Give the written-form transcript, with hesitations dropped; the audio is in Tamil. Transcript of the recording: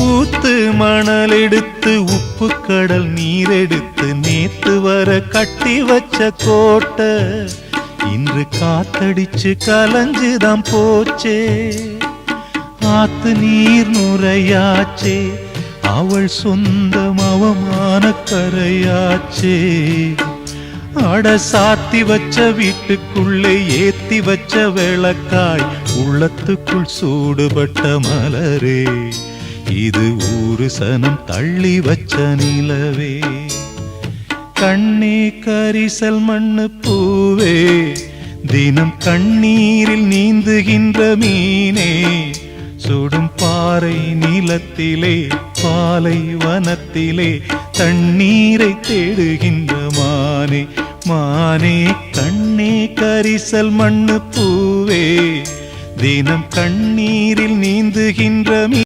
ஊத்து மணல் எடுத்து உப்பு கடல் நீர் எடுத்து நேத்து வர கட்டி வச்ச கோட்டை இன்று காத்தடிச்சு கலஞ்சுதான் போச்சே. ஆத்து நீர் நுரையாச்சே, அவள் சொந்தம் அவமான கரையாச்சே. அட சாத்தி வச்ச வீட்டுக்குள்ளே ஏத்தி வச்ச விளக்காய் உள்ளத்துக்குள் சூடுபட்ட மலரே, இது ஊரு சனம் தள்ளி வச்ச நிலவே. கண்ணே கரிசல் மண்ணு பூவே, தினம் கண்ணீரில் நீந்துகின்ற மீனே, சுடும் பாறை நிலத்திலே பாலை வனத்திலே தண்ணீரை தேடுகின்ற மானே. மானே கண்ணே கரிசல் மண்ணு பூவே, தினம் கண்ணீரில் நீந்துகின்ற